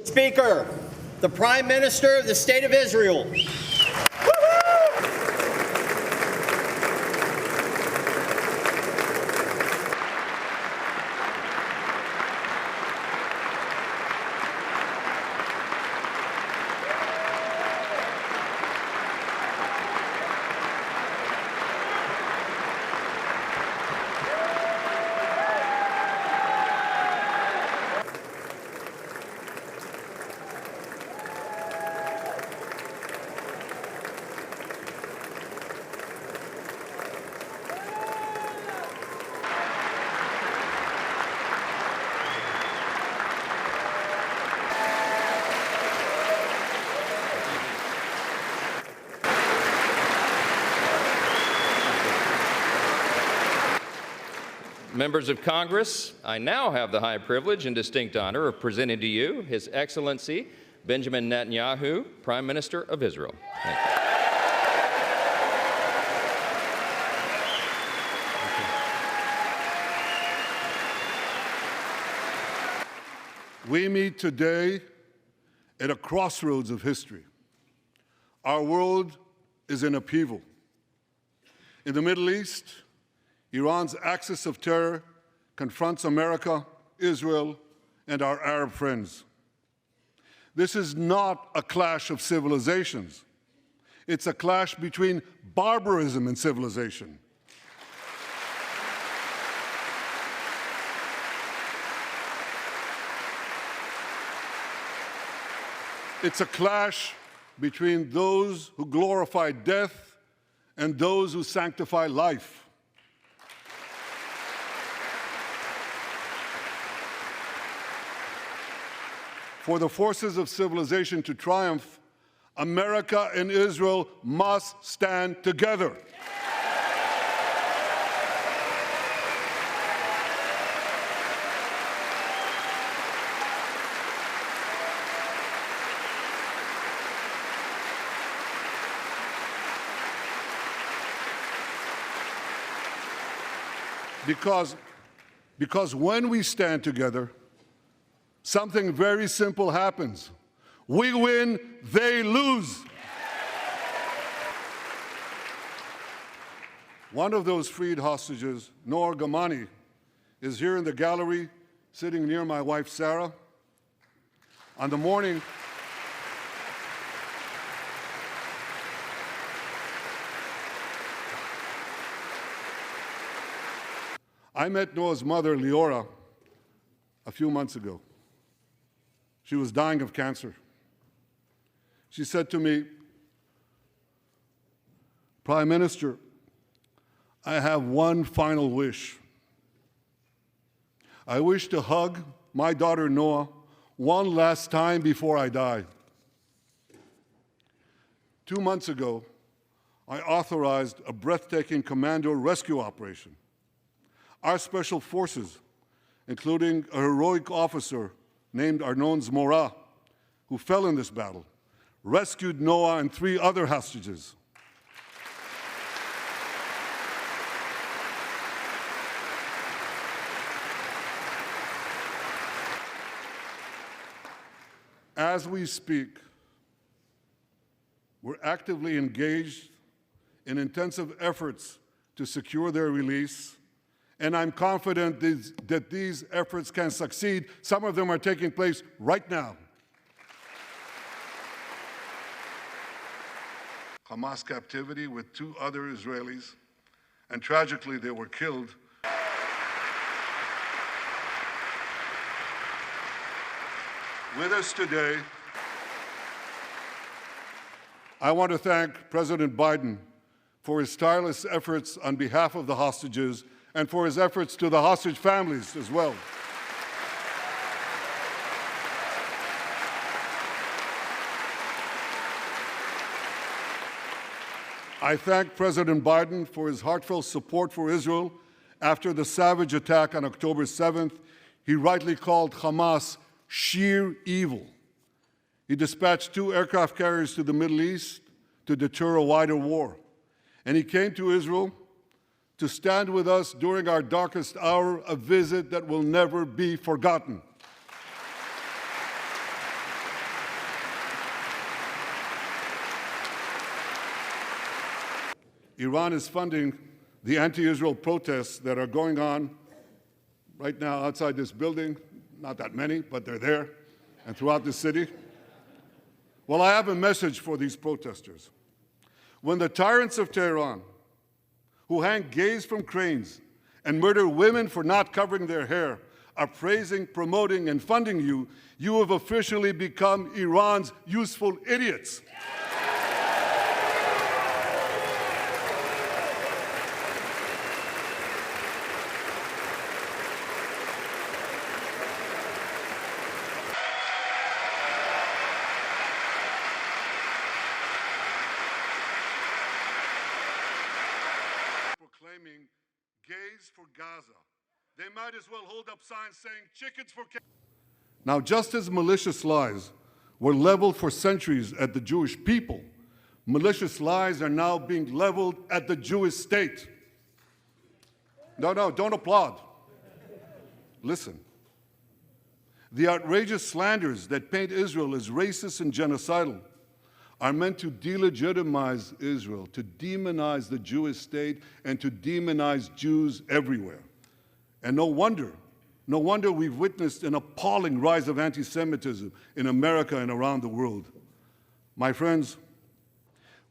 Speaker, the Prime Minister of the State of Israel. Members of Congress, I now have the high privilege and distinct honor of presenting to you His Excellency Benjamin Netanyahu, Prime Minister of Israel. Thank you. We meet today at a crossroads of history. Our world is in upheaval. In the Middle East, Iran's axis of terror confronts America, Israel, and our Arab friends. This is not a clash of civilizations. It's a clash between barbarism and civilization. It's a clash between those who glorify death and those who sanctify life. For the forces of civilization to triumph, America and Israel must stand together. Because when we stand together, something very simple happens. We win, they lose. One of those freed hostages, Noor Gamani, is here in the gallery, sitting near my wife, Sarah. On the morning I met Noah's mother, Leora, a few months ago. She was dying of cancer. She said to me, "Prime Minister, I have one final wish. I wish to hug my daughter Noah one last time before I die." 2 months ago, I authorized a breathtaking commando rescue operation. Our special forces, including a heroic officer named Arnon Zmora, who fell in this battle, rescued Noah and 3 other hostages. As we speak, we're actively engaged in intensive efforts to secure their release, and I'm confident that these efforts can succeed. Some of them are taking place right now. Hamas captivity with 2 other Israelis, and tragically they were killed. With us today, I want to thank President Biden for his tireless efforts on behalf of the hostages and for his efforts to the hostage families as well. I thank President Biden for his heartfelt support for Israel after the savage attack on October 7th. He rightly called Hamas sheer evil. He dispatched 2 aircraft carriers to the Middle East to deter a wider war. And he came to Israel to stand with us during our darkest hour, a visit that will never be forgotten. Iran is funding the anti-Israel protests that are going on right now outside this building. Not that many, but they're there, and throughout the city. Well, I have a message for these protesters. When the tyrants of Tehran, who hang gays from cranes and murder women for not covering their hair, are praising, promoting, and funding you, you have officially become Iran's useful idiots. Proclaiming gays for Gaza. They might as well hold up signs saying chickens for cats. Now, just as malicious lies were leveled for centuries at the Jewish people, malicious lies are now being leveled at the Jewish state. No, don't applaud. Listen. The outrageous slanders that paint Israel as racist and genocidal are meant to delegitimize Israel, to demonize the Jewish state, and to demonize Jews everywhere. And no wonder we've witnessed an appalling rise of anti-Semitism in America and around the world. My friends,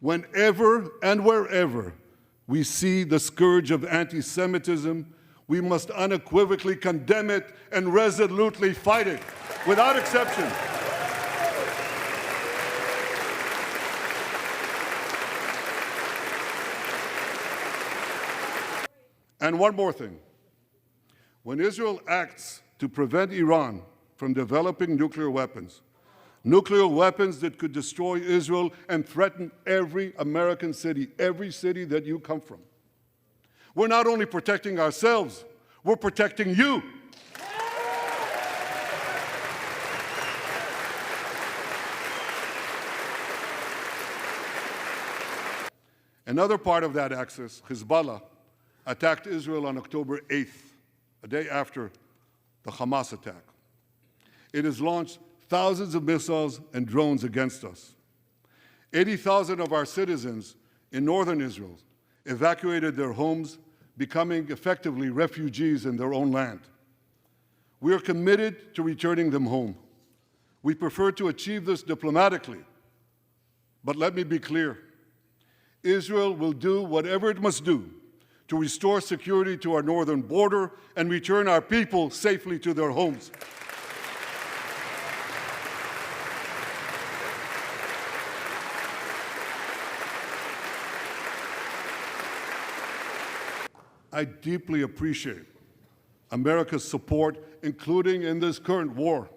whenever and wherever we see the scourge of anti-Semitism, we must unequivocally condemn it and resolutely fight it, without exception. And one more thing. When Israel acts to prevent Iran from developing nuclear weapons that could destroy Israel and threaten every American city, every city that you come from, we're not only protecting ourselves, we're protecting you. Another part of that axis, Hezbollah, attacked Israel on October 8th, a day after the Hamas attack. It has launched thousands of missiles and drones against us. 80,000 of our citizens in northern Israel evacuated their homes, becoming effectively refugees in their own land. We are committed to returning them home. We prefer to achieve this diplomatically. But let me be clear. Israel will do whatever it must do to restore security to our northern border and return our people safely to their homes. I deeply appreciate America's support, including in this current war.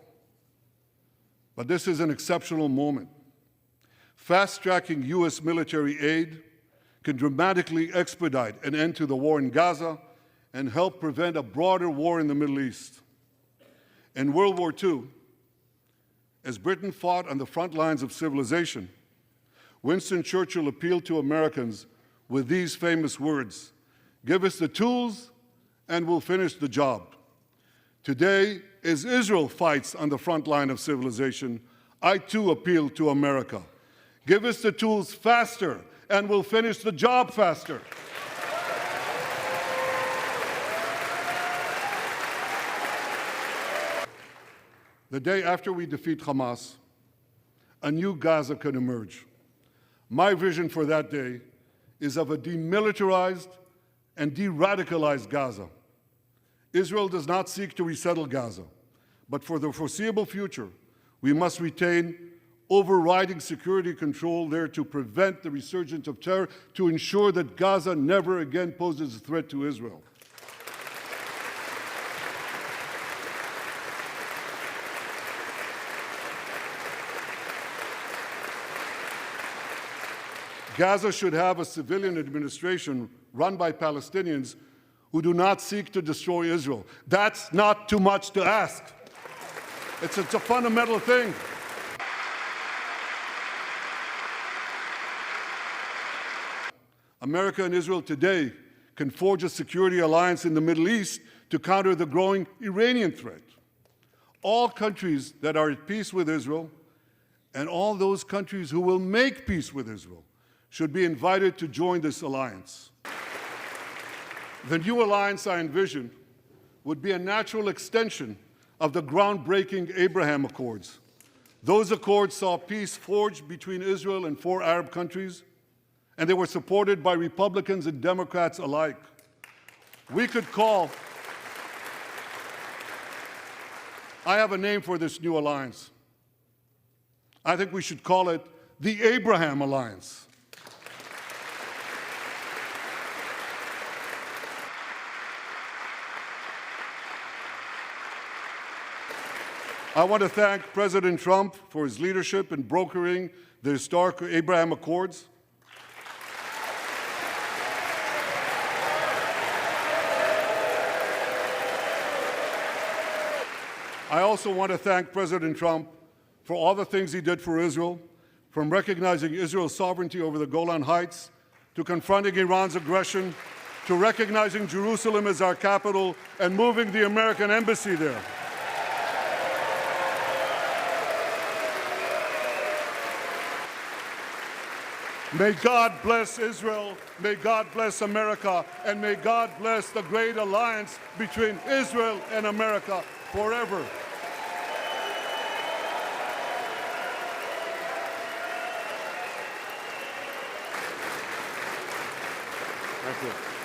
But this is an exceptional moment. Fast-tracking U.S. military aid can dramatically expedite an end to the war in Gaza and help prevent a broader war in the Middle East. In World War II, as Britain fought on the front lines of civilization, Winston Churchill appealed to Americans with these famous words: "Give us the tools and we'll finish the job." Today, as Israel fights on the front line of civilization, I too appeal to America. Give us the tools faster and we'll finish the job faster. The day after we defeat Hamas, a new Gaza can emerge. My vision for that day is of a demilitarized and de-radicalized Gaza. Israel does not seek to resettle Gaza, but for the foreseeable future, we must retain overriding security control there to prevent the resurgence of terror, to ensure that Gaza never again poses a threat to Israel. Gaza should have a civilian administration run by Palestinians who do not seek to destroy Israel. That's not too much to ask. It's a fundamental thing. America and Israel today can forge a security alliance in the Middle East to counter the growing Iranian threat. All countries that are at peace with Israel and all those countries who will make peace with Israel should be invited to join this alliance. The new alliance I envision would be a natural extension of the groundbreaking Abraham Accords. Those accords saw peace forged between Israel and 4 Arab countries, and they were supported by Republicans and Democrats alike. We could call, I have a name for this new alliance. I think we should call it the Abraham Alliance. I want to thank President Trump for his leadership in brokering the historic Abraham Accords. I also want to thank President Trump for all the things he did for Israel, from recognizing Israel's sovereignty over the Golan Heights, to confronting Iran's aggression, to recognizing Jerusalem as our capital and moving the American embassy there. May God bless Israel, may God bless America, and may God bless the great alliance between Israel and America forever. Thank you.